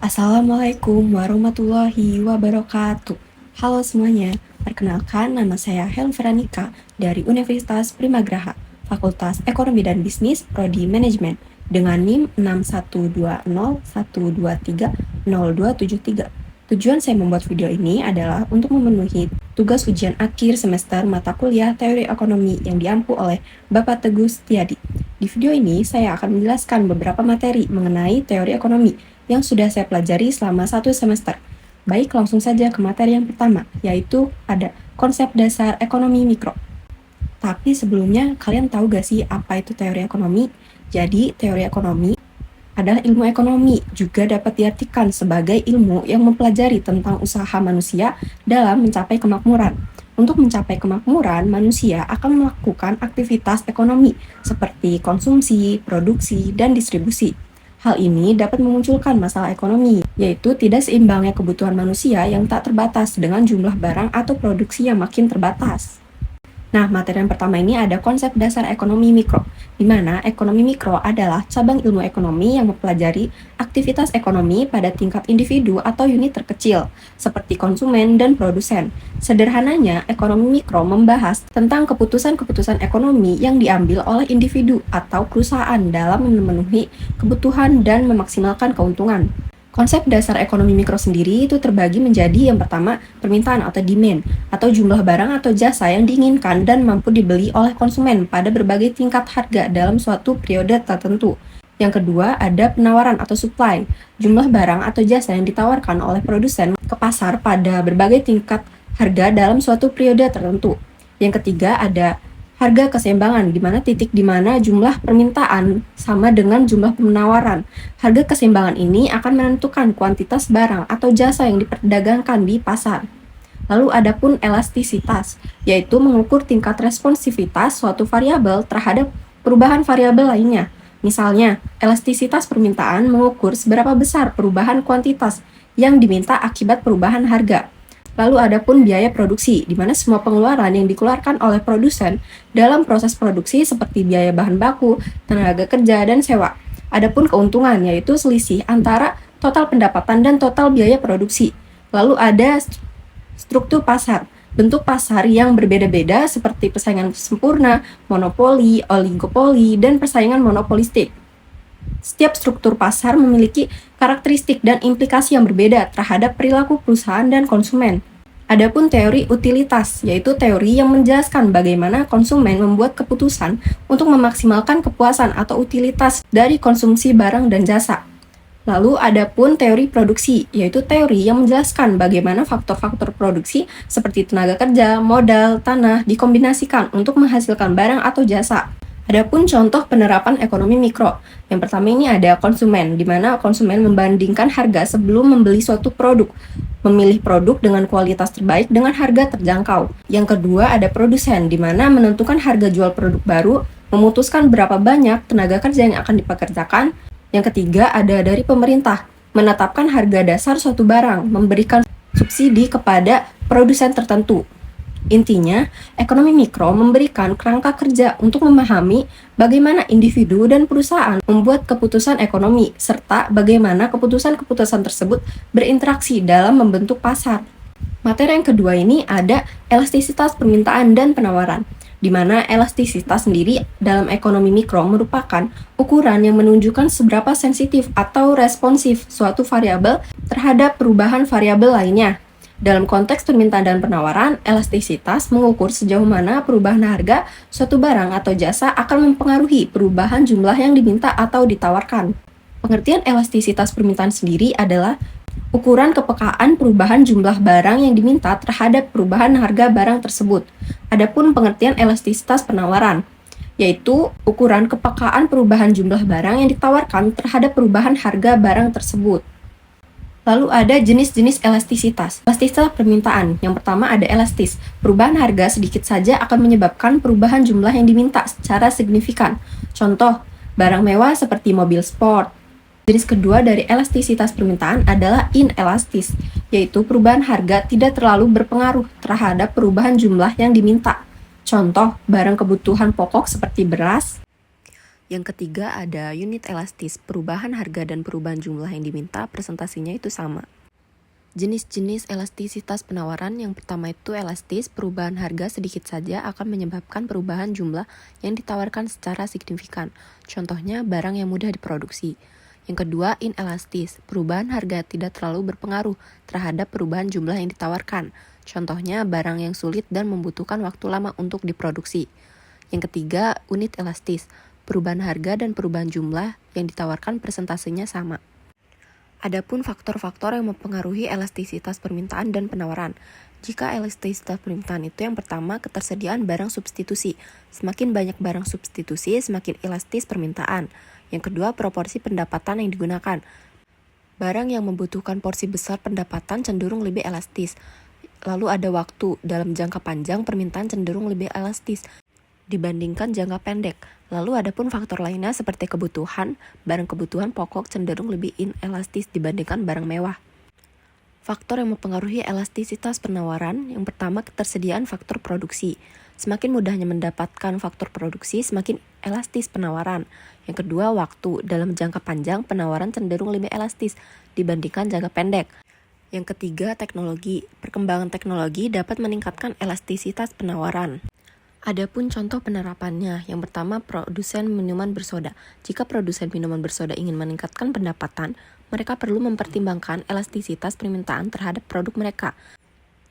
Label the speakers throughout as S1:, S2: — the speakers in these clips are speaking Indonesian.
S1: Assalamualaikum warahmatullahi wabarakatuh. Halo semuanya, perkenalkan nama saya Helveronika dari Universitas Primagraha, Fakultas Ekonomi dan Bisnis, Prodi Manajemen, dengan NIM 61201230273. Tujuan saya membuat video ini adalah untuk memenuhi tugas ujian akhir semester mata kuliah Teori Ekonomi yang diampu oleh Bapak Teguh Setiadi. Di video ini, saya akan menjelaskan beberapa materi mengenai teori ekonomi yang sudah saya pelajari selama satu semester. Baik, langsung saja ke materi yang pertama, yaitu ada konsep dasar ekonomi mikro. Tapi sebelumnya, kalian tahu gak sih apa itu teori ekonomi? Jadi, teori ekonomi adalah ilmu ekonomi, juga dapat diartikan sebagai ilmu yang mempelajari tentang usaha manusia dalam mencapai kemakmuran. Untuk mencapai kemakmuran, manusia akan melakukan aktivitas ekonomi seperti konsumsi, produksi, dan distribusi. Hal ini dapat memunculkan masalah ekonomi, yaitu tidak seimbangnya kebutuhan manusia yang tak terbatas dengan jumlah barang atau produksi yang makin terbatas. Nah, materi yang pertama ini ada konsep dasar ekonomi mikro, di mana ekonomi mikro adalah cabang ilmu ekonomi yang mempelajari aktivitas ekonomi pada tingkat individu atau unit terkecil, seperti konsumen dan produsen. Sederhananya, ekonomi mikro membahas tentang keputusan-keputusan ekonomi yang diambil oleh individu atau perusahaan dalam memenuhi kebutuhan dan memaksimalkan keuntungan. Konsep dasar ekonomi mikro sendiri itu terbagi menjadi yang pertama, permintaan atau demand, atau jumlah barang atau jasa yang diinginkan dan mampu dibeli oleh konsumen pada berbagai tingkat harga dalam suatu periode tertentu. Yang kedua, ada penawaran atau supply, jumlah barang atau jasa yang ditawarkan oleh produsen ke pasar pada berbagai tingkat harga dalam suatu periode tertentu. Yang ketiga, ada harga keseimbangan, di mana titik di mana jumlah permintaan sama dengan jumlah penawaran. Harga keseimbangan ini akan menentukan kuantitas barang atau jasa yang diperdagangkan di pasar. Lalu ada pun elastisitas, yaitu mengukur tingkat responsivitas suatu variabel terhadap perubahan variabel lainnya. Misalnya, elastisitas permintaan mengukur seberapa besar perubahan kuantitas yang diminta akibat perubahan harga. Lalu ada pun biaya produksi, di mana semua pengeluaran yang dikeluarkan oleh produsen dalam proses produksi seperti biaya bahan baku, tenaga kerja, dan sewa. Adapun keuntungan, yaitu selisih antara total pendapatan dan total biaya produksi. Lalu ada struktur pasar, bentuk pasar yang berbeda-beda seperti persaingan sempurna, monopoli, oligopoli, dan persaingan monopolistik. Setiap struktur pasar memiliki karakteristik dan implikasi yang berbeda terhadap perilaku perusahaan dan konsumen. Adapun teori utilitas, yaitu teori yang menjelaskan bagaimana konsumen membuat keputusan untuk memaksimalkan kepuasan atau utilitas dari konsumsi barang dan jasa. Lalu adapun teori produksi, yaitu teori yang menjelaskan bagaimana faktor-faktor produksi seperti tenaga kerja, modal, tanah dikombinasikan untuk menghasilkan barang atau jasa. Adapun contoh penerapan ekonomi mikro. Yang pertama ini ada konsumen, di mana konsumen membandingkan harga sebelum membeli suatu produk, memilih produk dengan kualitas terbaik dengan harga terjangkau. Yang kedua ada produsen, di mana menentukan harga jual produk baru, memutuskan berapa banyak tenaga kerja yang akan dipekerjakan. Yang ketiga ada dari pemerintah, menetapkan harga dasar suatu barang, memberikan subsidi kepada produsen tertentu. Intinya, ekonomi mikro memberikan kerangka kerja untuk memahami bagaimana individu dan perusahaan membuat keputusan ekonomi, serta bagaimana keputusan-keputusan tersebut berinteraksi dalam membentuk pasar. Materi yang kedua ini ada elastisitas permintaan dan penawaran, di mana elastisitas sendiri dalam ekonomi mikro merupakan ukuran yang menunjukkan seberapa sensitif atau responsif suatu variabel terhadap perubahan variabel lainnya. Dalam konteks permintaan dan penawaran, elastisitas mengukur sejauh mana perubahan harga suatu barang atau jasa akan mempengaruhi perubahan jumlah yang diminta atau ditawarkan. Pengertian elastisitas permintaan sendiri adalah ukuran kepekaan perubahan jumlah barang yang diminta terhadap perubahan harga barang tersebut. Adapun pengertian elastisitas penawaran, yaitu ukuran kepekaan perubahan jumlah barang yang ditawarkan terhadap perubahan harga barang tersebut. Lalu ada jenis-jenis elastisitas. Elastisitas permintaan. Yang pertama ada elastis. Perubahan harga sedikit saja akan menyebabkan perubahan jumlah yang diminta secara signifikan. Contoh, barang mewah seperti mobil sport. Jenis kedua dari elastisitas permintaan adalah inelastis, yaitu perubahan harga tidak terlalu berpengaruh terhadap perubahan jumlah yang diminta. Contoh, barang kebutuhan pokok seperti beras. Yang ketiga ada unit elastis, perubahan harga dan perubahan jumlah yang diminta presentasinya itu sama. Jenis-jenis elastisitas penawaran yang pertama itu elastis, perubahan harga sedikit saja akan menyebabkan perubahan jumlah yang ditawarkan secara signifikan. Contohnya barang yang mudah diproduksi. Yang kedua, inelastis, perubahan harga tidak terlalu berpengaruh terhadap perubahan jumlah yang ditawarkan. Contohnya barang yang sulit dan membutuhkan waktu lama untuk diproduksi. Yang ketiga, unit elastis, perubahan harga dan perubahan jumlah yang ditawarkan presentasinya sama. Adapun faktor-faktor yang mempengaruhi elastisitas permintaan dan penawaran. Jika elastisitas permintaan itu yang pertama, ketersediaan barang substitusi. Semakin banyak barang substitusi, semakin elastis permintaan. Yang kedua, proporsi pendapatan yang digunakan. Barang yang membutuhkan porsi besar pendapatan cenderung lebih elastis. Lalu ada waktu, dalam jangka panjang permintaan cenderung lebih elastis dibandingkan jangka pendek. Lalu ada pun faktor lainnya seperti kebutuhan, barang kebutuhan pokok cenderung lebih inelastis dibandingkan barang mewah. Faktor yang mempengaruhi elastisitas penawaran, yang pertama ketersediaan faktor produksi. Semakin mudahnya mendapatkan faktor produksi, semakin elastis penawaran. Yang kedua, waktu. Dalam jangka panjang, penawaran cenderung lebih elastis dibandingkan jangka pendek. Yang ketiga, teknologi. Perkembangan teknologi dapat meningkatkan elastisitas penawaran. Adapun contoh penerapannya, yang pertama produsen minuman bersoda. Jika produsen minuman bersoda ingin meningkatkan pendapatan, mereka perlu mempertimbangkan elastisitas permintaan terhadap produk mereka.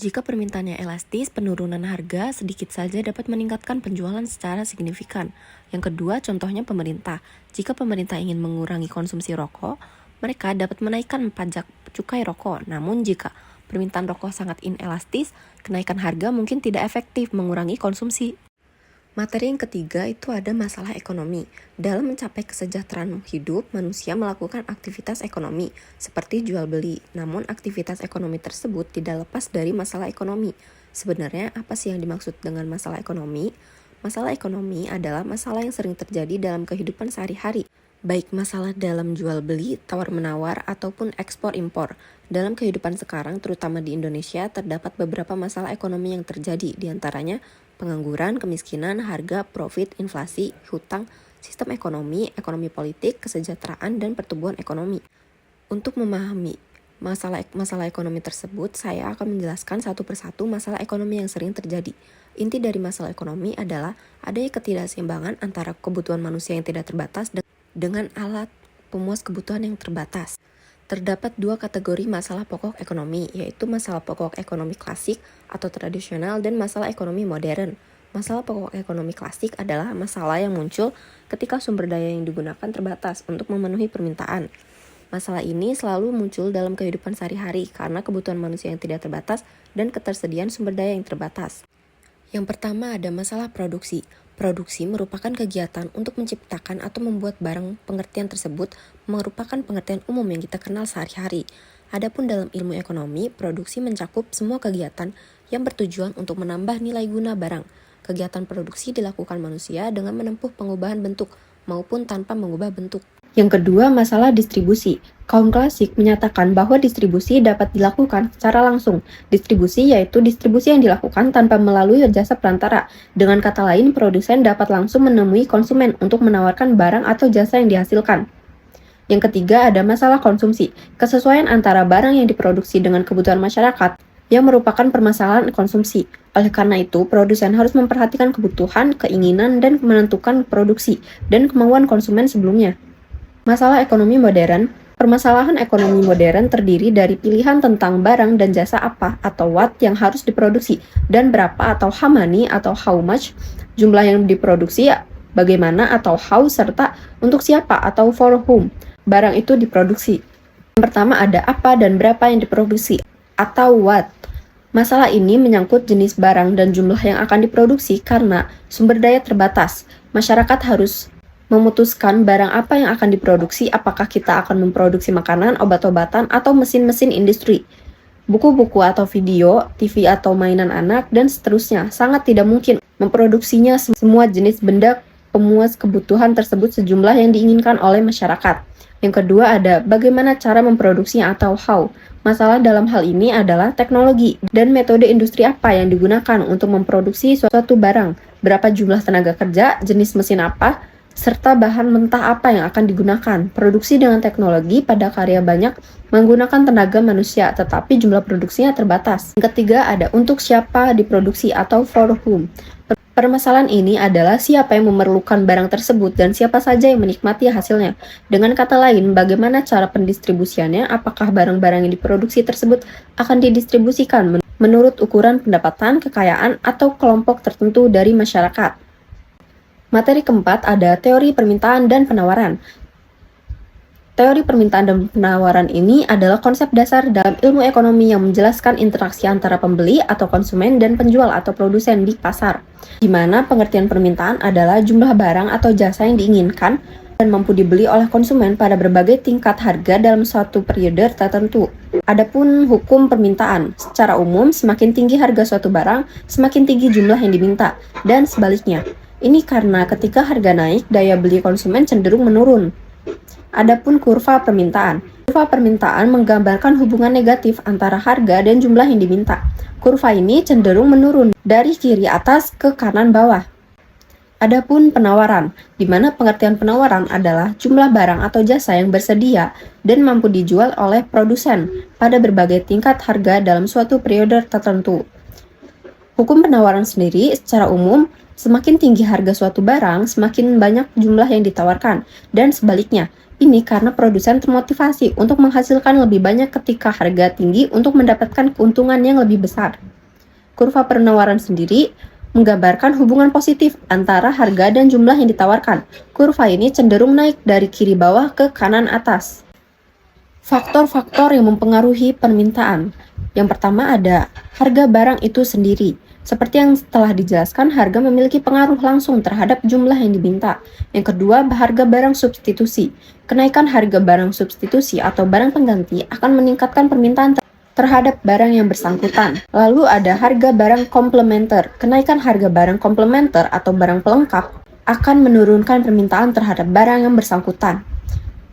S1: Jika permintaannya elastis, penurunan harga sedikit saja dapat meningkatkan penjualan secara signifikan. Yang kedua, contohnya pemerintah. Jika pemerintah ingin mengurangi konsumsi rokok, mereka dapat menaikkan pajak cukai rokok. Namun jika permintaan rokok sangat inelastis, kenaikan harga mungkin tidak efektif mengurangi konsumsi. Materi yang ketiga itu ada masalah ekonomi. Dalam mencapai kesejahteraan hidup, manusia melakukan aktivitas ekonomi, seperti jual beli. Namun aktivitas ekonomi tersebut tidak lepas dari masalah ekonomi. Sebenarnya apa sih yang dimaksud dengan masalah ekonomi? Masalah ekonomi adalah masalah yang sering terjadi dalam kehidupan sehari-hari. Baik masalah dalam jual beli, tawar-menawar, ataupun ekspor-impor. Dalam kehidupan sekarang, terutama di Indonesia, terdapat beberapa masalah ekonomi yang terjadi, diantaranya pengangguran, kemiskinan, harga, profit, inflasi, hutang, sistem ekonomi, ekonomi politik, kesejahteraan, dan pertumbuhan ekonomi. Untuk memahami masalah ekonomi tersebut, saya akan menjelaskan satu persatu masalah ekonomi yang sering terjadi. Inti dari masalah ekonomi adalah adanya ketidakseimbangan antara kebutuhan manusia yang tidak terbatas dengan alat pemuas kebutuhan yang terbatas. Terdapat dua kategori masalah pokok ekonomi, yaitu masalah pokok ekonomi klasik atau tradisional dan masalah ekonomi modern. Masalah pokok ekonomi klasik adalah masalah yang muncul ketika sumber daya yang digunakan terbatas untuk memenuhi permintaan. Masalah ini selalu muncul dalam kehidupan sehari-hari karena kebutuhan manusia yang tidak terbatas dan ketersediaan sumber daya yang terbatas. Yang pertama ada masalah produksi. Produksi merupakan kegiatan untuk menciptakan atau membuat barang. Pengertian tersebut merupakan pengertian umum yang kita kenal sehari-hari. Adapun dalam ilmu ekonomi, produksi mencakup semua kegiatan yang bertujuan untuk menambah nilai guna barang. Kegiatan produksi dilakukan manusia dengan menempuh pengubahan bentuk maupun tanpa mengubah bentuk. Yang kedua, masalah distribusi. Kaum klasik menyatakan bahwa distribusi dapat dilakukan secara langsung. Distribusi yaitu distribusi yang dilakukan tanpa melalui jasa perantara. Dengan kata lain, produsen dapat langsung menemui konsumen untuk menawarkan barang atau jasa yang dihasilkan. Yang ketiga, ada masalah konsumsi. Kesesuaian antara barang yang diproduksi dengan kebutuhan masyarakat yang merupakan permasalahan konsumsi. Oleh karena itu, produsen harus memperhatikan kebutuhan, keinginan, dan menentukan produksi dan kemauan konsumen sebelumnya. Masalah ekonomi modern. Permasalahan ekonomi modern terdiri dari pilihan tentang barang dan jasa apa atau what yang harus diproduksi dan berapa atau how many atau how much, jumlah yang diproduksi, bagaimana atau how, serta untuk siapa atau for whom barang itu diproduksi. Yang pertama ada apa dan berapa yang diproduksi atau what. Masalah ini menyangkut jenis barang dan jumlah yang akan diproduksi karena sumber daya terbatas. Masyarakat harus memutuskan barang apa yang akan diproduksi, apakah kita akan memproduksi makanan, obat-obatan, atau mesin-mesin industri, buku-buku atau video, TV atau mainan anak, dan seterusnya. Sangat tidak mungkin memproduksinya semua jenis benda pemuas kebutuhan tersebut sejumlah yang diinginkan oleh masyarakat. Yang kedua ada bagaimana cara memproduksinya atau how. Masalah dalam hal ini adalah teknologi dan metode industri apa yang digunakan untuk memproduksi suatu barang, berapa jumlah tenaga kerja, jenis mesin apa, serta bahan mentah apa yang akan digunakan. Produksi dengan teknologi pada karya banyak menggunakan tenaga manusia, tetapi jumlah produksinya terbatas. Yang ketiga ada untuk siapa diproduksi atau for whom. Permasalahan ini adalah siapa yang memerlukan barang tersebut dan siapa saja yang menikmati hasilnya. Dengan kata lain, bagaimana cara pendistribusiannya, apakah barang-barang yang diproduksi tersebut akan didistribusikan menurut ukuran pendapatan, kekayaan, atau kelompok tertentu dari masyarakat. Materi keempat ada teori permintaan dan penawaran. Teori permintaan dan penawaran ini adalah konsep dasar dalam ilmu ekonomi yang menjelaskan interaksi antara pembeli atau konsumen dan penjual atau produsen di pasar, di mana pengertian permintaan adalah jumlah barang atau jasa yang diinginkan dan mampu dibeli oleh konsumen pada berbagai tingkat harga dalam suatu periode tertentu. Adapun hukum permintaan, secara umum semakin tinggi harga suatu barang, semakin tinggi jumlah yang diminta, dan sebaliknya. Ini karena ketika harga naik, daya beli konsumen cenderung menurun. Adapun kurva permintaan. Kurva permintaan menggambarkan hubungan negatif antara harga dan jumlah yang diminta. Kurva ini cenderung menurun dari kiri atas ke kanan bawah. Adapun penawaran, di mana pengertian penawaran adalah jumlah barang atau jasa yang bersedia dan mampu dijual oleh produsen pada berbagai tingkat harga dalam suatu periode tertentu. Hukum penawaran sendiri secara umum, semakin tinggi harga suatu barang, semakin banyak jumlah yang ditawarkan, dan sebaliknya. Ini karena produsen termotivasi untuk menghasilkan lebih banyak ketika harga tinggi untuk mendapatkan keuntungan yang lebih besar. Kurva penawaran sendiri menggambarkan hubungan positif antara harga dan jumlah yang ditawarkan. Kurva ini cenderung naik dari kiri bawah ke kanan atas. Faktor-faktor yang mempengaruhi permintaan. Yang pertama ada harga barang itu sendiri. Seperti yang telah dijelaskan, harga memiliki pengaruh langsung terhadap jumlah yang diminta. Yang kedua, harga barang substitusi. Kenaikan harga barang substitusi atau barang pengganti akan meningkatkan permintaan terhadap barang yang bersangkutan. Lalu ada harga barang komplementer. Kenaikan harga barang komplementer atau barang pelengkap akan menurunkan permintaan terhadap barang yang bersangkutan.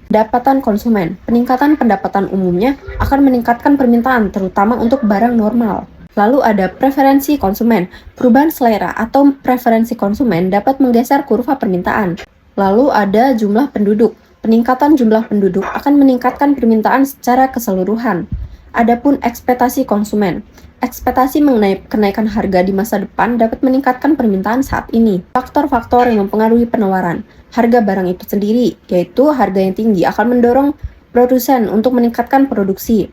S1: Pendapatan konsumen. Peningkatan pendapatan umumnya akan meningkatkan permintaan, terutama untuk barang normal. Lalu ada preferensi konsumen. Perubahan selera atau preferensi konsumen dapat menggeser kurva permintaan. Lalu ada jumlah penduduk. Peningkatan jumlah penduduk akan meningkatkan permintaan secara keseluruhan. Adapun ekspektasi konsumen. Ekspektasi mengenai kenaikan harga di masa depan dapat meningkatkan permintaan saat ini. Faktor-faktor yang mempengaruhi penawaran. Harga barang itu sendiri, yaitu harga yang tinggi akan mendorong produsen untuk meningkatkan produksi.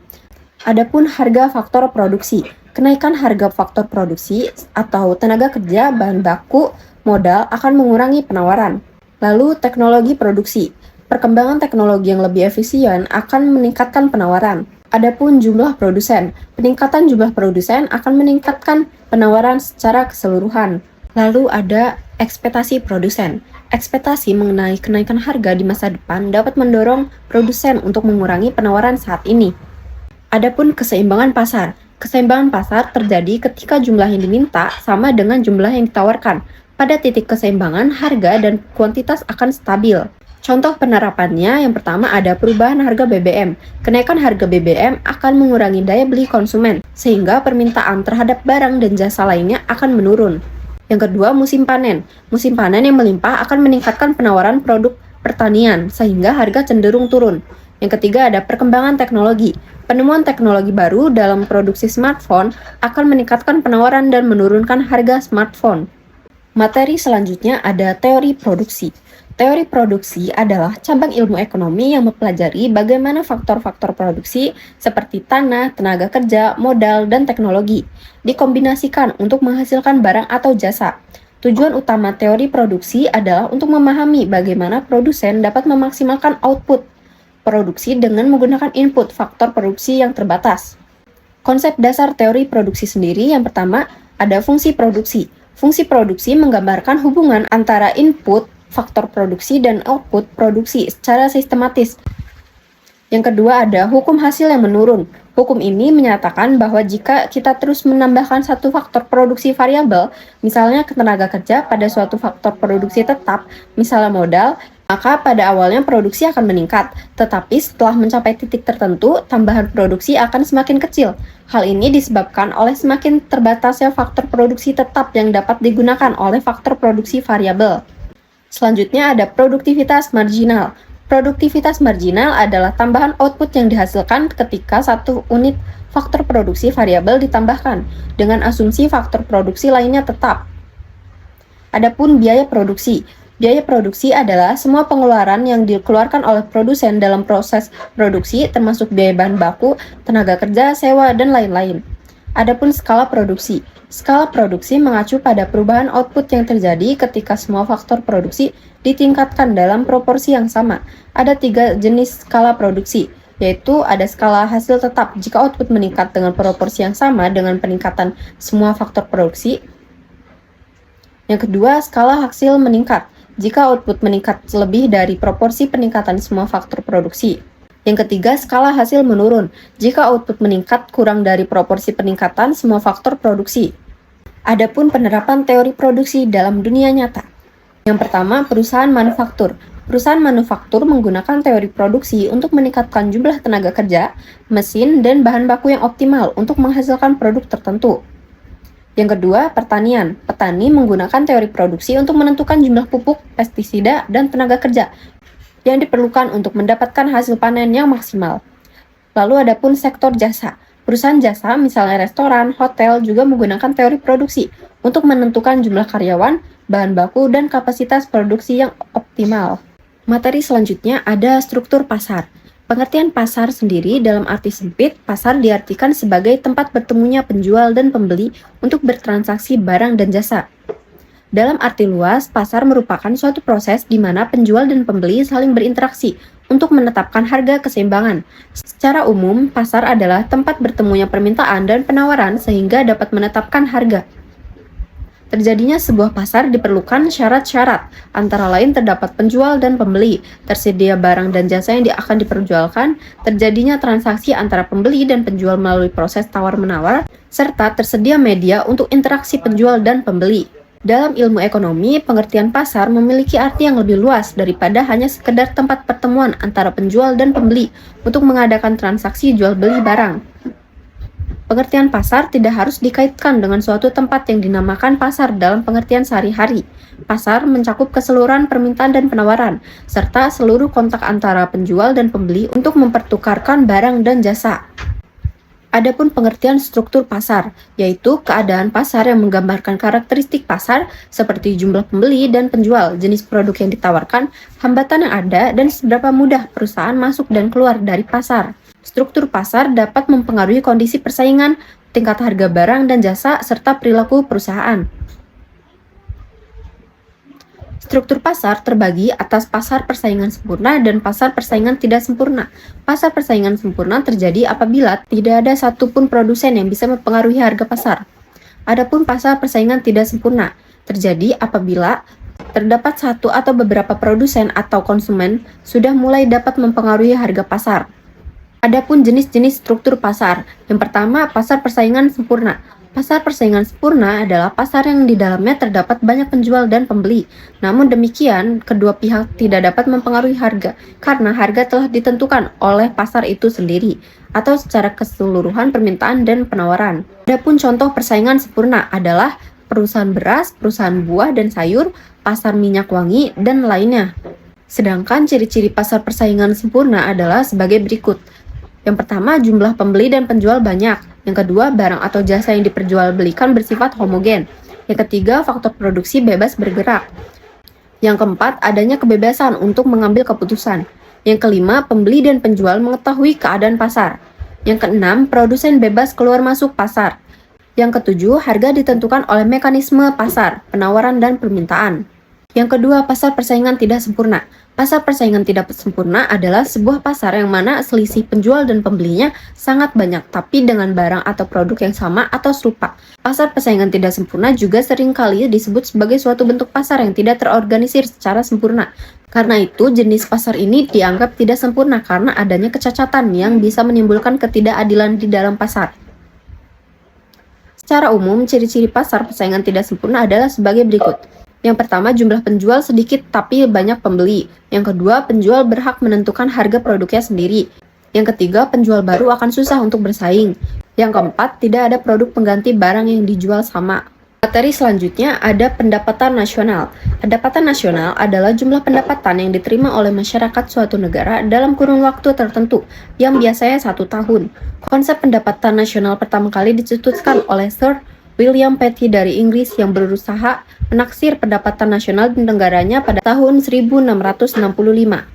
S1: Adapun harga faktor produksi. Kenaikan harga faktor produksi atau tenaga kerja, bahan baku, modal akan mengurangi penawaran. Lalu teknologi produksi. Perkembangan teknologi yang lebih efisien akan meningkatkan penawaran. Adapun jumlah produsen. Peningkatan jumlah produsen akan meningkatkan penawaran secara keseluruhan. Lalu ada ekspektasi produsen. Ekspektasi mengenai kenaikan harga di masa depan dapat mendorong produsen untuk mengurangi penawaran saat ini. Adapun keseimbangan pasar. Keseimbangan pasar terjadi ketika jumlah yang diminta sama dengan jumlah yang ditawarkan. Pada titik keseimbangan, harga dan kuantitas akan stabil. Contoh penerapannya, yang pertama ada perubahan harga BBM. Kenaikan harga BBM akan mengurangi daya beli konsumen, sehingga permintaan terhadap barang dan jasa lainnya akan menurun. Yang kedua, musim panen. Musim panen yang melimpah akan meningkatkan penawaran produk pertanian, sehingga harga cenderung turun. Yang ketiga ada perkembangan teknologi. Penemuan teknologi baru dalam produksi smartphone akan meningkatkan penawaran dan menurunkan harga smartphone. Materi selanjutnya ada teori produksi. Teori produksi adalah cabang ilmu ekonomi yang mempelajari bagaimana faktor-faktor produksi seperti tanah, tenaga kerja, modal, dan teknologi dikombinasikan untuk menghasilkan barang atau jasa. Tujuan utama teori produksi adalah untuk memahami bagaimana produsen dapat memaksimalkan output produksi dengan menggunakan input faktor produksi yang terbatas. Konsep dasar teori produksi sendiri yang pertama ada fungsi produksi. Fungsi produksi menggambarkan hubungan antara input faktor produksi dan output produksi secara sistematis. Yang kedua ada hukum hasil yang menurun. Hukum ini menyatakan bahwa jika kita terus menambahkan satu faktor produksi variabel, misalnya tenaga kerja pada suatu faktor produksi tetap, misalnya modal, maka pada awalnya produksi akan meningkat, tetapi setelah mencapai titik tertentu, tambahan produksi akan semakin kecil. Hal ini disebabkan oleh semakin terbatasnya faktor produksi tetap yang dapat digunakan oleh faktor produksi variabel. Selanjutnya ada produktivitas marginal. Produktivitas marginal adalah tambahan output yang dihasilkan ketika satu unit faktor produksi variabel ditambahkan, dengan asumsi faktor produksi lainnya tetap. Adapun biaya produksi. Biaya produksi adalah semua pengeluaran yang dikeluarkan oleh produsen dalam proses produksi, termasuk biaya bahan baku, tenaga kerja, sewa, dan lain-lain. Adapun skala produksi. Skala produksi mengacu pada perubahan output yang terjadi ketika semua faktor produksi ditingkatkan dalam proporsi yang sama. Ada 3 jenis skala produksi, yaitu ada skala hasil tetap jika output meningkat dengan proporsi yang sama dengan peningkatan semua faktor produksi. Yang kedua, skala hasil meningkat jika output meningkat lebih dari proporsi peningkatan semua faktor produksi. Yang ketiga, skala hasil menurun jika output meningkat kurang dari proporsi peningkatan semua faktor produksi. Adapun penerapan teori produksi dalam dunia nyata. Yang pertama, perusahaan manufaktur. Perusahaan manufaktur menggunakan teori produksi untuk meningkatkan jumlah tenaga kerja, mesin, dan bahan baku yang optimal untuk menghasilkan produk tertentu. Yang kedua, pertanian. Petani menggunakan teori produksi untuk menentukan jumlah pupuk, pestisida, dan tenaga kerja yang diperlukan untuk mendapatkan hasil panen yang maksimal. Lalu adapun sektor jasa. Perusahaan jasa, misalnya restoran, hotel, juga menggunakan teori produksi untuk menentukan jumlah karyawan, bahan baku, dan kapasitas produksi yang optimal. Materi selanjutnya ada struktur pasar. Pengertian pasar sendiri dalam arti sempit, pasar diartikan sebagai tempat bertemunya penjual dan pembeli untuk bertransaksi barang dan jasa. Dalam arti luas, pasar merupakan suatu proses di mana penjual dan pembeli saling berinteraksi untuk menetapkan harga keseimbangan. Secara umum, pasar adalah tempat bertemunya permintaan dan penawaran sehingga dapat menetapkan harga. Terjadinya sebuah pasar diperlukan syarat-syarat, antara lain terdapat penjual dan pembeli, tersedia barang dan jasa yang akan diperjualkan, terjadinya transaksi antara pembeli dan penjual melalui proses tawar-menawar, serta tersedia media untuk interaksi penjual dan pembeli. Dalam ilmu ekonomi, pengertian pasar memiliki arti yang lebih luas daripada hanya sekedar tempat pertemuan antara penjual dan pembeli untuk mengadakan transaksi jual-beli barang. Pengertian pasar tidak harus dikaitkan dengan suatu tempat yang dinamakan pasar dalam pengertian sehari-hari. Pasar mencakup keseluruhan permintaan dan penawaran, serta seluruh kontak antara penjual dan pembeli untuk mempertukarkan barang dan jasa. Adapun pengertian struktur pasar, yaitu keadaan pasar yang menggambarkan karakteristik pasar seperti jumlah pembeli dan penjual, jenis produk yang ditawarkan, hambatan yang ada, dan seberapa mudah perusahaan masuk dan keluar dari pasar. Struktur pasar dapat mempengaruhi kondisi persaingan, tingkat harga barang dan jasa, serta perilaku perusahaan. Struktur pasar terbagi atas pasar persaingan sempurna dan pasar persaingan tidak sempurna. Pasar persaingan sempurna terjadi apabila tidak ada satupun produsen yang bisa mempengaruhi harga pasar. Adapun pasar persaingan tidak sempurna terjadi apabila terdapat satu atau beberapa produsen atau konsumen sudah mulai dapat mempengaruhi harga pasar. Adapun jenis-jenis struktur pasar. Yang pertama, pasar persaingan sempurna. Pasar persaingan sempurna adalah pasar yang di dalamnya terdapat banyak penjual dan pembeli. Namun demikian, kedua pihak tidak dapat mempengaruhi harga karena harga telah ditentukan oleh pasar itu sendiri atau secara keseluruhan permintaan dan penawaran. Adapun contoh persaingan sempurna adalah perusahaan beras, perusahaan buah dan sayur, pasar minyak wangi, dan lainnya. Sedangkan ciri-ciri pasar persaingan sempurna adalah sebagai berikut. Yang pertama, jumlah pembeli dan penjual banyak. Yang kedua, barang atau jasa yang diperjualbelikan bersifat homogen. Yang ketiga, faktor produksi bebas bergerak. Yang keempat, adanya kebebasan untuk mengambil keputusan. Yang kelima, pembeli dan penjual mengetahui keadaan pasar. Yang keenam, produsen bebas keluar masuk pasar. Yang ketujuh, harga ditentukan oleh mekanisme pasar, penawaran dan permintaan. Yang kedua, pasar persaingan tidak sempurna. Pasar persaingan tidak sempurna adalah sebuah pasar yang mana selisih penjual dan pembelinya sangat banyak, tapi dengan barang atau produk yang sama atau serupa. Pasar persaingan tidak sempurna juga seringkali disebut sebagai suatu bentuk pasar yang tidak terorganisir secara sempurna. Karena itu, jenis pasar ini dianggap tidak sempurna karena adanya kecacatan yang bisa menimbulkan ketidakadilan di dalam pasar. Secara umum, ciri-ciri pasar persaingan tidak sempurna adalah sebagai berikut. Yang pertama, jumlah penjual sedikit tapi banyak pembeli. Yang kedua, penjual berhak menentukan harga produknya sendiri. Yang ketiga, penjual baru akan susah untuk bersaing. Yang keempat, tidak ada produk pengganti barang yang dijual sama. Materi selanjutnya ada pendapatan nasional. Pendapatan nasional adalah jumlah pendapatan yang diterima oleh masyarakat suatu negara dalam kurun waktu tertentu, yang biasanya 1 tahun. Konsep pendapatan nasional pertama kali dicetuskan oleh Sir William Petty dari Inggris yang berusaha menaksir pendapatan nasional di negaranya pada tahun 1665.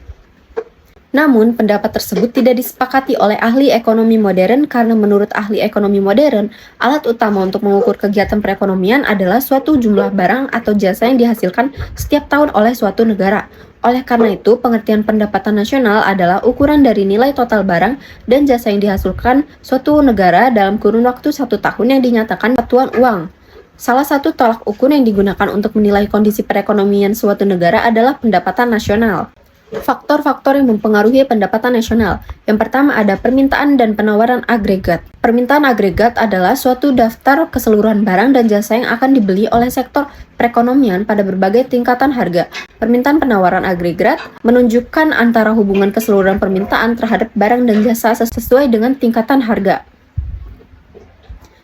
S1: Namun, pendapat tersebut tidak disepakati oleh ahli ekonomi modern karena menurut ahli ekonomi modern, alat utama untuk mengukur kegiatan perekonomian adalah suatu jumlah barang atau jasa yang dihasilkan setiap tahun oleh suatu negara. Oleh karena itu, pengertian pendapatan nasional adalah ukuran dari nilai total barang dan jasa yang dihasilkan suatu negara dalam kurun waktu 1 tahun yang dinyatakan satuan uang. Salah satu tolak ukur yang digunakan untuk menilai kondisi perekonomian suatu negara adalah pendapatan nasional. Faktor-faktor yang mempengaruhi pendapatan nasional. Yang pertama ada permintaan dan penawaran agregat. Permintaan agregat adalah suatu daftar keseluruhan barang dan jasa yang akan dibeli oleh sektor perekonomian pada berbagai tingkatan harga. Permintaan penawaran agregat menunjukkan antara hubungan keseluruhan permintaan terhadap barang dan jasa sesuai dengan tingkatan harga.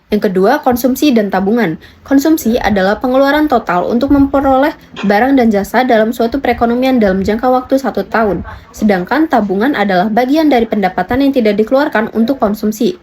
S1: Yang kedua, konsumsi dan tabungan. Konsumsi adalah pengeluaran total untuk memperoleh barang dan jasa dalam suatu perekonomian dalam jangka waktu 1 tahun. Sedangkan tabungan adalah bagian dari pendapatan yang tidak dikeluarkan untuk konsumsi.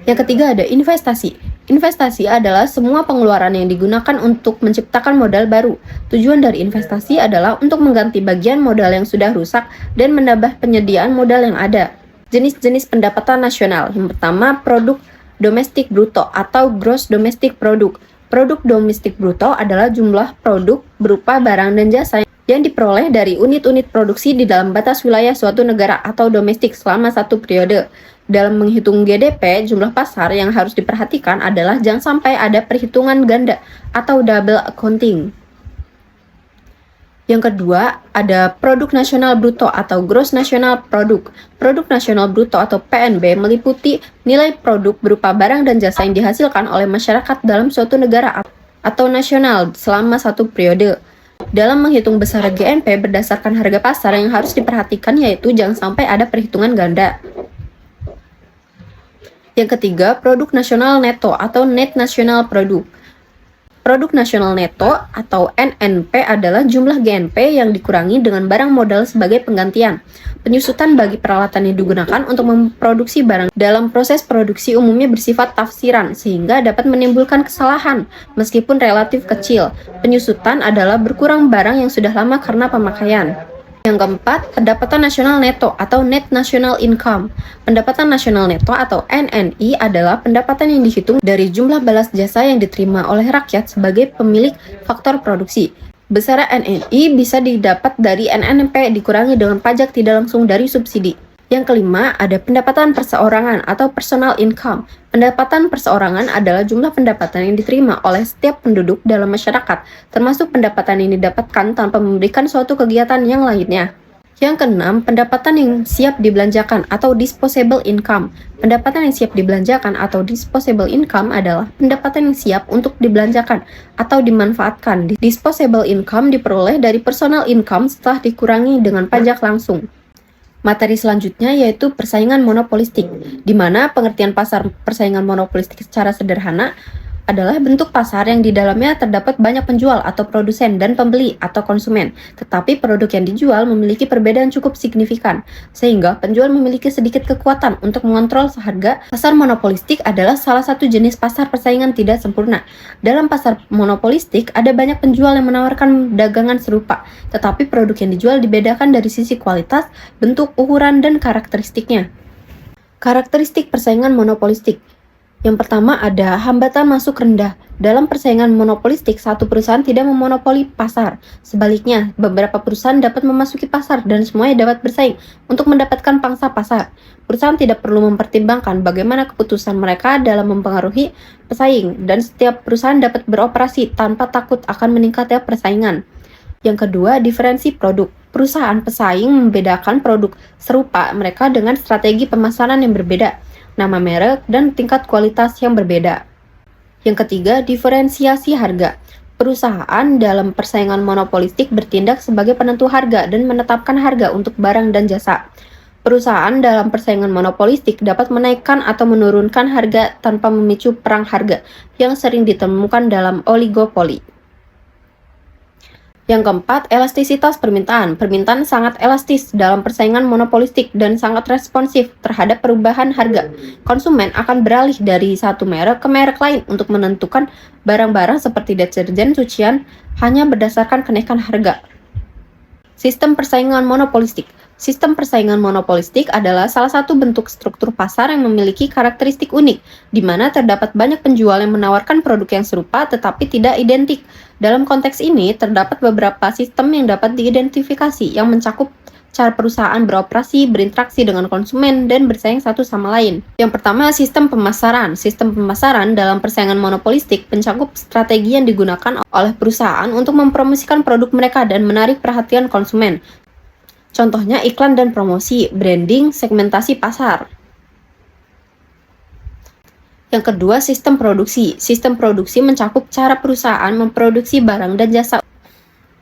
S1: Yang ketiga ada investasi. Investasi adalah semua pengeluaran yang digunakan untuk menciptakan modal baru. Tujuan dari investasi adalah untuk mengganti bagian modal yang sudah rusak dan menambah penyediaan modal yang ada. Jenis-jenis pendapatan nasional. Yang pertama, produk domestik bruto atau gross domestic product. Produk domestik bruto adalah jumlah produk berupa barang dan jasa yang diperoleh dari unit-unit produksi di dalam batas wilayah suatu negara atau domestik selama 1 periode. Dalam menghitung GDP, jumlah pasar yang harus diperhatikan adalah jangan sampai ada perhitungan ganda atau double accounting. Yang kedua, ada produk nasional bruto atau gross national product. Produk nasional bruto atau PNB meliputi nilai produk berupa barang dan jasa yang dihasilkan oleh masyarakat dalam suatu negara atau nasional selama 1 periode. Dalam menghitung besar GNP berdasarkan harga pasar yang harus diperhatikan yaitu jangan sampai ada perhitungan ganda. Yang ketiga, produk nasional neto atau net national product. Produk nasional neto atau NNP adalah jumlah GNP yang dikurangi dengan barang modal sebagai penggantian. Penyusutan bagi peralatan yang digunakan untuk memproduksi barang dalam proses produksi umumnya bersifat tafsiran sehingga dapat menimbulkan kesalahan meskipun relatif kecil. Penyusutan adalah berkurang barang yang sudah lama karena pemakaian. Yang keempat, pendapatan nasional neto atau net national income. Pendapatan nasional neto atau NNI adalah pendapatan yang dihitung dari jumlah balas jasa yang diterima oleh rakyat sebagai pemilik faktor produksi. Besar NNI bisa didapat dari NNP dikurangi dengan pajak tidak langsung dari subsidi. Yang kelima, ada pendapatan perseorangan atau personal income. Pendapatan perseorangan adalah jumlah pendapatan yang diterima oleh setiap penduduk dalam masyarakat, termasuk pendapatan yang didapatkan tanpa memberikan suatu kegiatan yang lainnya. Yang keenam, pendapatan yang siap dibelanjakan atau disposable income. Pendapatan yang siap dibelanjakan atau disposable income adalah pendapatan yang siap untuk dibelanjakan atau dimanfaatkan. Disposable income diperoleh dari personal income setelah dikurangi dengan pajak langsung. Materi selanjutnya yaitu persaingan monopolistik, di mana pengertian pasar persaingan monopolistik secara sederhana adalah bentuk pasar yang di dalamnya terdapat banyak penjual atau produsen dan pembeli atau konsumen, tetapi produk yang dijual memiliki perbedaan cukup signifikan, sehingga penjual memiliki sedikit kekuatan untuk mengontrol harga. Pasar monopolistik adalah salah satu jenis pasar persaingan tidak sempurna. Dalam pasar monopolistik, ada banyak penjual yang menawarkan dagangan serupa, tetapi produk yang dijual dibedakan dari sisi kualitas, bentuk, ukuran, dan karakteristiknya. Karakteristik persaingan monopolistik. Yang pertama ada hambatan masuk rendah. Dalam persaingan monopolistik, satu perusahaan tidak memonopoli pasar. Sebaliknya, beberapa perusahaan dapat memasuki pasar dan semuanya dapat bersaing untuk mendapatkan pangsa pasar. Perusahaan tidak perlu mempertimbangkan bagaimana keputusan mereka dalam mempengaruhi pesaing, dan setiap perusahaan dapat beroperasi tanpa takut akan meningkatnya persaingan. Yang kedua, diferensi produk. Perusahaan pesaing membedakan produk serupa mereka dengan strategi pemasaran yang berbeda, nama merek, dan tingkat kualitas yang berbeda. Yang ketiga, diferensiasi harga. Perusahaan dalam persaingan monopolistik bertindak sebagai penentu harga dan menetapkan harga untuk barang dan jasa. Perusahaan dalam persaingan monopolistik dapat menaikkan atau menurunkan harga tanpa memicu perang harga yang sering ditemukan dalam oligopoli. Yang keempat, elastisitas permintaan. Permintaan sangat elastis dalam persaingan monopolistik dan sangat responsif terhadap perubahan harga. Konsumen akan beralih dari satu merek ke merek lain untuk menentukan barang-barang seperti deterjen, cucian hanya berdasarkan kenaikan harga. Sistem persaingan monopolistik. Sistem persaingan monopolistik adalah salah satu bentuk struktur pasar yang memiliki karakteristik unik, di mana terdapat banyak penjual yang menawarkan produk yang serupa tetapi tidak identik. Dalam konteks ini, terdapat beberapa sistem yang dapat diidentifikasi yang mencakup cara perusahaan beroperasi, berinteraksi dengan konsumen, dan bersaing satu sama lain. Yang pertama, sistem pemasaran. Sistem pemasaran dalam persaingan monopolistik mencakup strategi yang digunakan oleh perusahaan untuk mempromosikan produk mereka dan menarik perhatian konsumen. Contohnya iklan dan promosi, branding, segmentasi pasar. Yang kedua, sistem produksi. Sistem produksi mencakup cara perusahaan memproduksi barang dan jasa.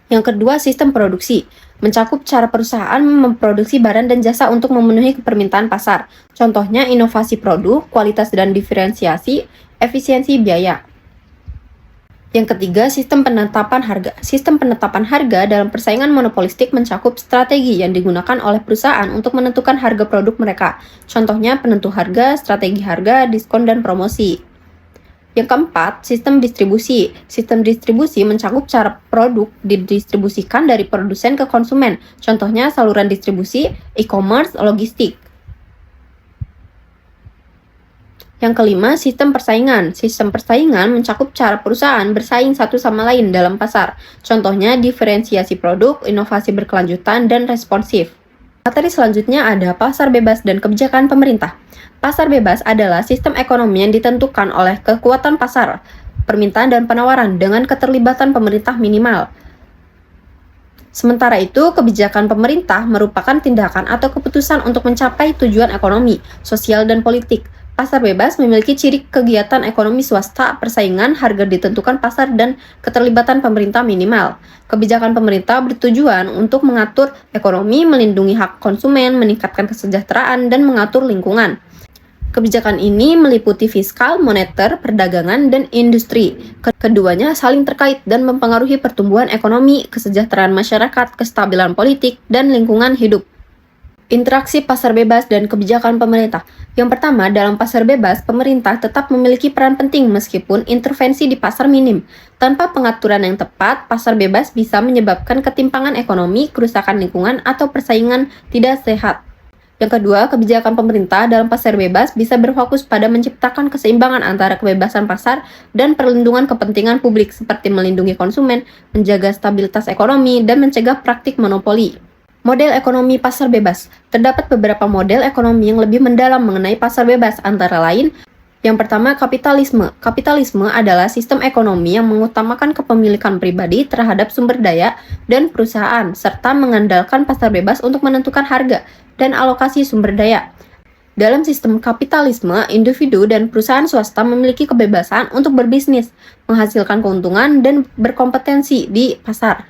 S1: Yang kedua, sistem produksi mencakup cara perusahaan memproduksi barang dan jasa untuk memenuhi permintaan pasar. Contohnya inovasi produk, kualitas dan diferensiasi, efisiensi biaya. Yang ketiga, sistem penetapan harga. Sistem penetapan harga dalam persaingan monopolistik mencakup strategi yang digunakan oleh perusahaan untuk menentukan harga produk mereka. Contohnya penentu harga, strategi harga, diskon, dan promosi. Yang keempat, sistem distribusi. Sistem distribusi mencakup cara produk didistribusikan dari produsen ke konsumen. Contohnya saluran distribusi, e-commerce, logistik. Yang kelima, sistem persaingan. Sistem persaingan mencakup cara perusahaan bersaing satu sama lain dalam pasar. Contohnya diferensiasi produk, inovasi berkelanjutan, dan responsif. Materi selanjutnya ada pasar bebas dan kebijakan pemerintah. Pasar bebas adalah sistem ekonomi yang ditentukan oleh kekuatan pasar, permintaan dan penawaran dengan keterlibatan pemerintah minimal. Sementara itu, kebijakan pemerintah merupakan tindakan atau keputusan untuk mencapai tujuan ekonomi, sosial, dan politik. Pasar bebas memiliki ciri kegiatan ekonomi swasta, persaingan, harga ditentukan pasar, dan keterlibatan pemerintah minimal. Kebijakan pemerintah bertujuan untuk mengatur ekonomi, melindungi hak konsumen, meningkatkan kesejahteraan, dan mengatur lingkungan. Kebijakan ini meliputi fiskal, moneter, perdagangan, dan industri. Keduanya saling terkait dan mempengaruhi pertumbuhan ekonomi, kesejahteraan masyarakat, kestabilan politik, dan lingkungan hidup. Interaksi pasar bebas dan kebijakan pemerintah. Yang pertama, dalam pasar bebas, pemerintah tetap memiliki peran penting meskipun intervensi di pasar minim. Tanpa pengaturan yang tepat, pasar bebas bisa menyebabkan ketimpangan ekonomi, kerusakan lingkungan, atau persaingan tidak sehat. Yang kedua, kebijakan pemerintah dalam pasar bebas bisa berfokus pada menciptakan keseimbangan antara kebebasan pasar dan perlindungan kepentingan publik seperti melindungi konsumen, menjaga stabilitas ekonomi, dan mencegah praktik monopoli. Model ekonomi pasar bebas. Terdapat beberapa model ekonomi yang lebih mendalam mengenai pasar bebas, antara lain: yang pertama, kapitalisme. Kapitalisme adalah sistem ekonomi yang mengutamakan kepemilikan pribadi terhadap sumber daya dan perusahaan, serta mengandalkan pasar bebas untuk menentukan harga dan alokasi sumber daya. Dalam sistem kapitalisme, individu dan perusahaan swasta memiliki kebebasan untuk berbisnis, menghasilkan keuntungan, dan berkompetensi di pasar.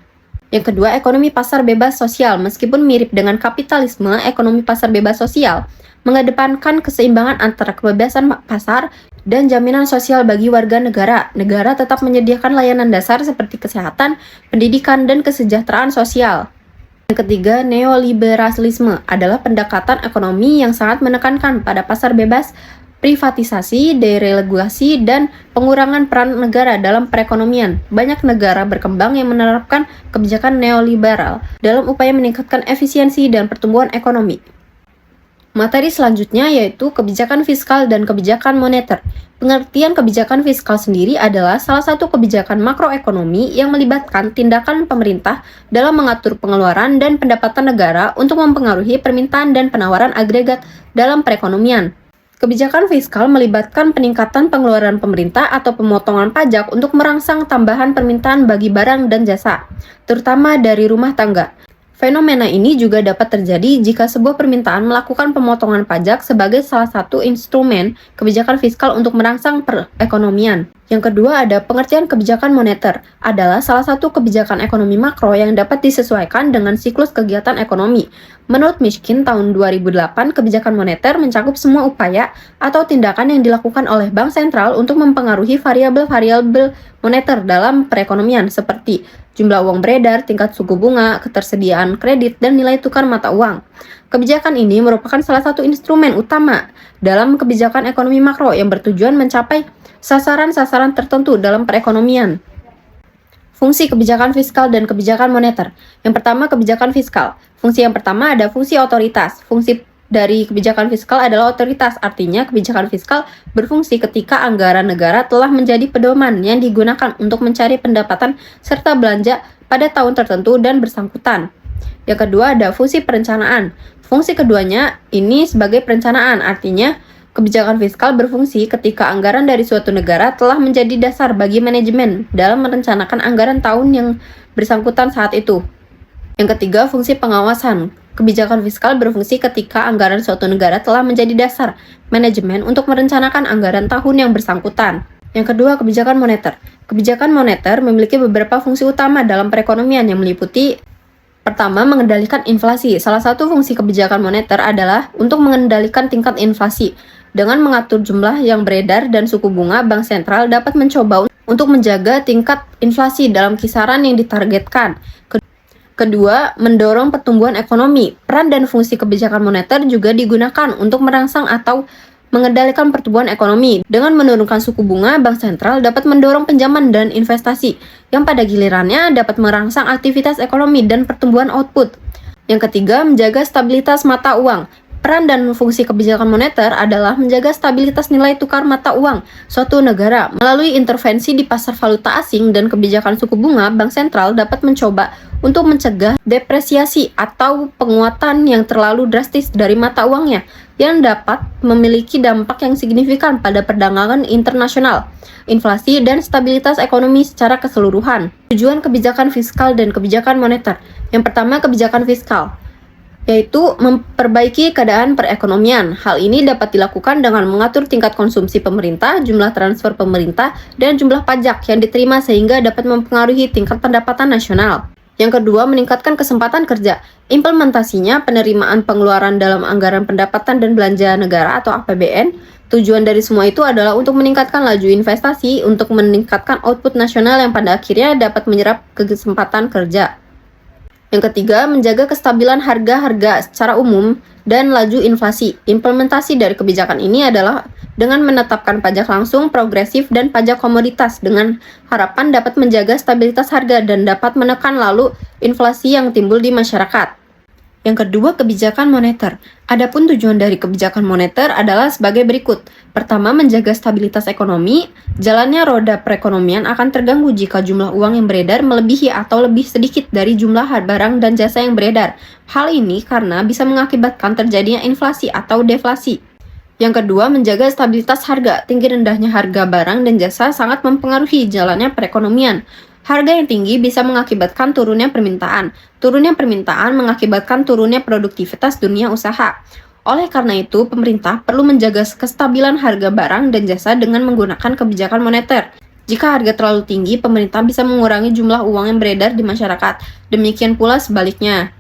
S1: Yang kedua, ekonomi pasar bebas sosial. Meskipun mirip dengan kapitalisme, ekonomi pasar bebas sosial mengedepankan keseimbangan antara kebebasan pasar dan jaminan sosial bagi warga negara. Negara tetap menyediakan layanan dasar seperti kesehatan, pendidikan, dan kesejahteraan sosial. Yang ketiga, neoliberalisme adalah pendekatan ekonomi yang sangat menekankan pada pasar bebas, privatisasi, deregulasi, dan pengurangan peran negara dalam perekonomian. Banyak negara berkembang yang menerapkan kebijakan neoliberal dalam upaya meningkatkan efisiensi dan pertumbuhan ekonomi. Materi selanjutnya yaitu kebijakan fiskal dan kebijakan moneter. Pengertian kebijakan fiskal sendiri adalah salah satu kebijakan makroekonomi yang melibatkan tindakan pemerintah dalam mengatur pengeluaran dan pendapatan negara untuk mempengaruhi permintaan dan penawaran agregat dalam perekonomian. Kebijakan fiskal melibatkan peningkatan pengeluaran pemerintah atau pemotongan pajak untuk merangsang tambahan permintaan bagi barang dan jasa, terutama dari rumah tangga. Fenomena ini juga dapat terjadi jika sebuah permintaan melakukan pemotongan pajak sebagai salah satu instrumen kebijakan fiskal untuk merangsang perekonomian. Yang kedua ada pengertian kebijakan moneter, adalah salah satu kebijakan ekonomi makro yang dapat disesuaikan dengan siklus kegiatan ekonomi. Menurut Mishkin tahun 2008, kebijakan moneter mencakup semua upaya atau tindakan yang dilakukan oleh bank sentral untuk mempengaruhi variabel-variabel moneter dalam perekonomian seperti jumlah uang beredar, tingkat suku bunga, ketersediaan kredit, dan nilai tukar mata uang. Kebijakan ini merupakan salah satu instrumen utama dalam kebijakan ekonomi makro yang bertujuan mencapai sasaran-sasaran tertentu dalam perekonomian. Fungsi kebijakan fiskal dan kebijakan moneter. Yang pertama, kebijakan fiskal. Fungsi yang pertama ada fungsi otoritas. Fungsi dari kebijakan fiskal adalah otoritas, artinya kebijakan fiskal berfungsi ketika anggaran negara telah menjadi pedoman yang digunakan untuk mencari pendapatan serta belanja pada tahun tertentu dan bersangkutan. Yang kedua ada fungsi perencanaan. Fungsi keduanya ini sebagai perencanaan, artinya kebijakan fiskal berfungsi ketika anggaran dari suatu negara telah menjadi dasar bagi manajemen dalam merencanakan anggaran tahun yang bersangkutan saat itu. Yang ketiga, fungsi pengawasan. Kebijakan fiskal berfungsi ketika anggaran suatu negara telah menjadi dasar manajemen untuk merencanakan anggaran tahun yang bersangkutan. Yang kedua, kebijakan moneter. Kebijakan moneter memiliki beberapa fungsi utama dalam perekonomian yang meliputi: pertama, mengendalikan inflasi. Salah satu fungsi kebijakan moneter adalah untuk mengendalikan tingkat inflasi. Dengan mengatur jumlah yang beredar dan suku bunga, bank sentral dapat mencoba untuk menjaga tingkat inflasi dalam kisaran yang ditargetkan. Kedua, mendorong pertumbuhan ekonomi. Peran dan fungsi kebijakan moneter juga digunakan untuk merangsang atau mengendalikan pertumbuhan ekonomi. Dengan menurunkan suku bunga, bank sentral dapat mendorong pinjaman dan investasi, yang pada gilirannya dapat merangsang aktivitas ekonomi dan pertumbuhan output. Yang ketiga, menjaga stabilitas mata uang. Peran dan fungsi kebijakan moneter adalah menjaga stabilitas nilai tukar mata uang suatu negara. Melalui intervensi di pasar valuta asing dan kebijakan suku bunga, bank sentral dapat mencoba untuk mencegah depresiasi atau penguatan yang terlalu drastis dari mata uangnya, yang dapat memiliki dampak yang signifikan pada perdagangan internasional, inflasi, dan stabilitas ekonomi secara keseluruhan. Tujuan kebijakan fiskal dan kebijakan moneter. Yang pertama, kebijakan fiskal, yaitu memperbaiki keadaan perekonomian. Hal ini dapat dilakukan dengan mengatur tingkat konsumsi pemerintah, jumlah transfer pemerintah, dan jumlah pajak yang diterima sehingga dapat mempengaruhi tingkat pendapatan nasional. Yang kedua, meningkatkan kesempatan kerja. Implementasinya penerimaan pengeluaran dalam anggaran pendapatan dan belanja negara atau APBN. Tujuan dari semua itu adalah untuk meningkatkan laju investasi, untuk meningkatkan output nasional yang pada akhirnya dapat menyerap kesempatan kerja. Yang ketiga, menjaga kestabilan harga-harga secara umum dan laju inflasi. Implementasi dari kebijakan ini adalah dengan menetapkan pajak langsung, progresif, dan pajak komoditas dengan harapan dapat menjaga stabilitas harga dan dapat menekan lalu inflasi yang timbul di masyarakat. Yang kedua, kebijakan moneter. Adapun tujuan dari kebijakan moneter adalah sebagai berikut. Pertama, menjaga stabilitas ekonomi. Jalannya roda perekonomian akan terganggu jika jumlah uang yang beredar melebihi atau lebih sedikit dari jumlah barang dan jasa yang beredar. Hal ini karena bisa mengakibatkan terjadinya inflasi atau deflasi. Yang kedua, menjaga stabilitas harga. Tinggi rendahnya harga barang dan jasa sangat mempengaruhi jalannya perekonomian. Harga yang tinggi bisa mengakibatkan turunnya permintaan. Turunnya permintaan mengakibatkan turunnya produktivitas dunia usaha. Oleh karena itu, pemerintah perlu menjaga kestabilan harga barang dan jasa dengan menggunakan kebijakan moneter. Jika harga terlalu tinggi, pemerintah bisa mengurangi jumlah uang yang beredar di masyarakat. Demikian pula sebaliknya.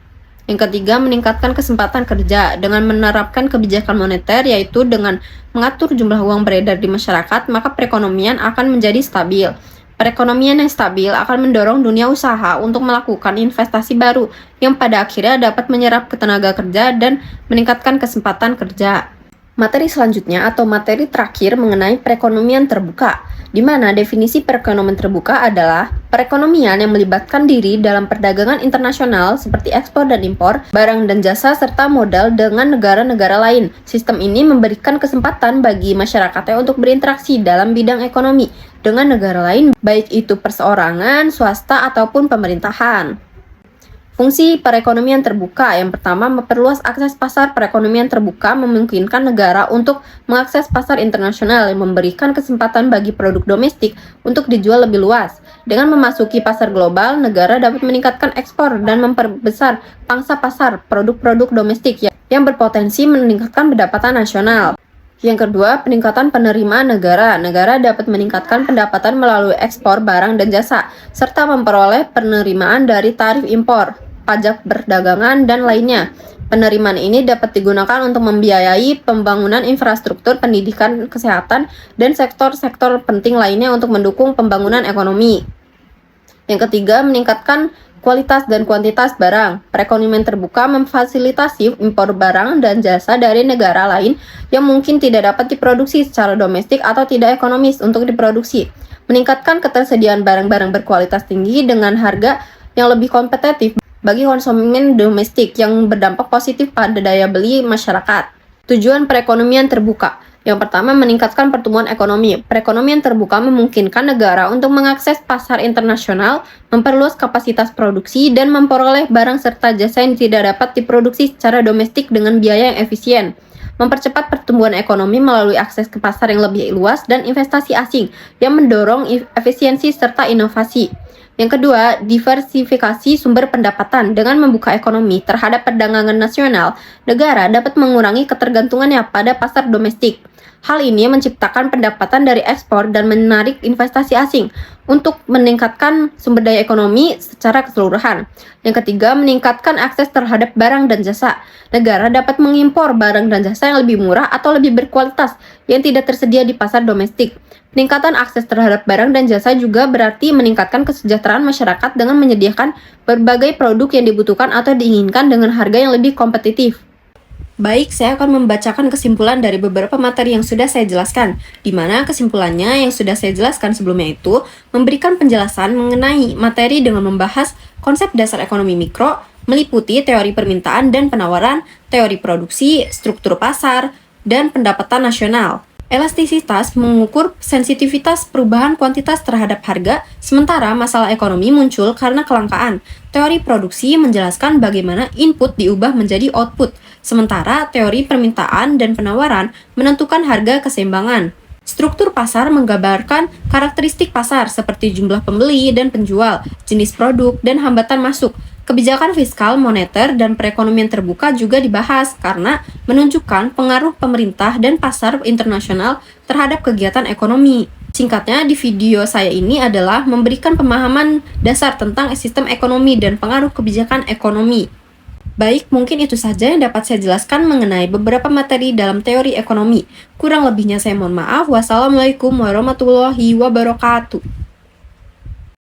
S1: Yang ketiga, meningkatkan kesempatan kerja dengan menerapkan kebijakan moneter, yaitu dengan mengatur jumlah uang beredar di masyarakat, maka perekonomian akan menjadi stabil. Perekonomian yang stabil akan mendorong dunia usaha untuk melakukan investasi baru yang pada akhirnya dapat menyerap tenaga kerja dan meningkatkan kesempatan kerja. Materi selanjutnya atau materi terakhir mengenai perekonomian terbuka, di mana definisi perekonomian terbuka adalah perekonomian yang melibatkan diri dalam perdagangan internasional seperti ekspor dan impor, barang dan jasa, serta modal dengan negara-negara lain. Sistem ini memberikan kesempatan bagi masyarakatnya untuk berinteraksi dalam bidang ekonomi dengan negara lain, baik itu perseorangan, swasta, ataupun pemerintahan. Fungsi perekonomian terbuka yang pertama memperluas akses pasar. Perekonomian terbuka memungkinkan negara untuk mengakses pasar internasional yang memberikan kesempatan bagi produk domestik untuk dijual lebih luas. Dengan memasuki pasar global, negara dapat meningkatkan ekspor dan memperbesar pangsa pasar produk-produk domestik yang berpotensi meningkatkan pendapatan nasional. Yang kedua, peningkatan penerimaan negara. Negara dapat meningkatkan pendapatan melalui ekspor barang dan jasa, serta memperoleh penerimaan dari tarif impor, pajak perdagangan, dan lainnya. Penerimaan ini dapat digunakan untuk membiayai pembangunan infrastruktur, pendidikan, kesehatan, dan sektor-sektor penting lainnya untuk mendukung pembangunan ekonomi. Yang ketiga, meningkatkan kualitas dan kuantitas barang. Perekonomian terbuka memfasilitasi impor barang dan jasa dari negara lain yang mungkin tidak dapat diproduksi secara domestik atau tidak ekonomis untuk diproduksi. Meningkatkan ketersediaan barang-barang berkualitas tinggi dengan harga yang lebih kompetitif bagi konsumen domestik yang berdampak positif pada daya beli masyarakat. Tujuan perekonomian terbuka. Yang pertama, meningkatkan pertumbuhan ekonomi. Perekonomian terbuka memungkinkan negara untuk mengakses pasar internasional, memperluas kapasitas produksi, dan memperoleh barang serta jasa yang tidak dapat diproduksi secara domestik dengan biaya yang efisien. Mempercepat pertumbuhan ekonomi melalui akses ke pasar yang lebih luas dan investasi asing yang mendorong efisiensi serta inovasi. Yang kedua, diversifikasi sumber pendapatan. Dengan membuka ekonomi terhadap perdagangan nasional, negara dapat mengurangi ketergantungannya pada pasar domestik. Hal ini menciptakan pendapatan dari ekspor dan menarik investasi asing untuk meningkatkan sumber daya ekonomi secara keseluruhan. Yang ketiga, meningkatkan akses terhadap barang dan jasa. Negara dapat mengimpor barang dan jasa yang lebih murah atau lebih berkualitas yang tidak tersedia di pasar domestik. Peningkatan akses terhadap barang dan jasa juga berarti meningkatkan kesejahteraan masyarakat dengan menyediakan berbagai produk yang dibutuhkan atau diinginkan dengan harga yang lebih kompetitif. Baik, saya akan membacakan kesimpulan dari beberapa materi yang sudah saya jelaskan, di mana kesimpulannya yang sudah saya jelaskan sebelumnya itu memberikan penjelasan mengenai materi dengan membahas konsep dasar ekonomi mikro, meliputi teori permintaan dan penawaran, teori produksi, struktur pasar, dan pendapatan nasional. Elastisitas mengukur sensitivitas perubahan kuantitas terhadap harga, sementara masalah ekonomi muncul karena kelangkaan. Teori produksi menjelaskan bagaimana input diubah menjadi output, sementara teori permintaan dan penawaran menentukan harga keseimbangan. Struktur pasar menggambarkan karakteristik pasar seperti jumlah pembeli dan penjual, jenis produk, dan hambatan masuk. Kebijakan fiskal, moneter, dan perekonomian terbuka juga dibahas karena menunjukkan pengaruh pemerintah dan pasar internasional terhadap kegiatan ekonomi. Singkatnya, di video saya ini adalah memberikan pemahaman dasar tentang sistem ekonomi dan pengaruh kebijakan ekonomi. Baik, mungkin itu saja yang dapat saya jelaskan mengenai beberapa materi dalam teori ekonomi. Kurang lebihnya saya mohon maaf. Wassalamualaikum warahmatullahi wabarakatuh.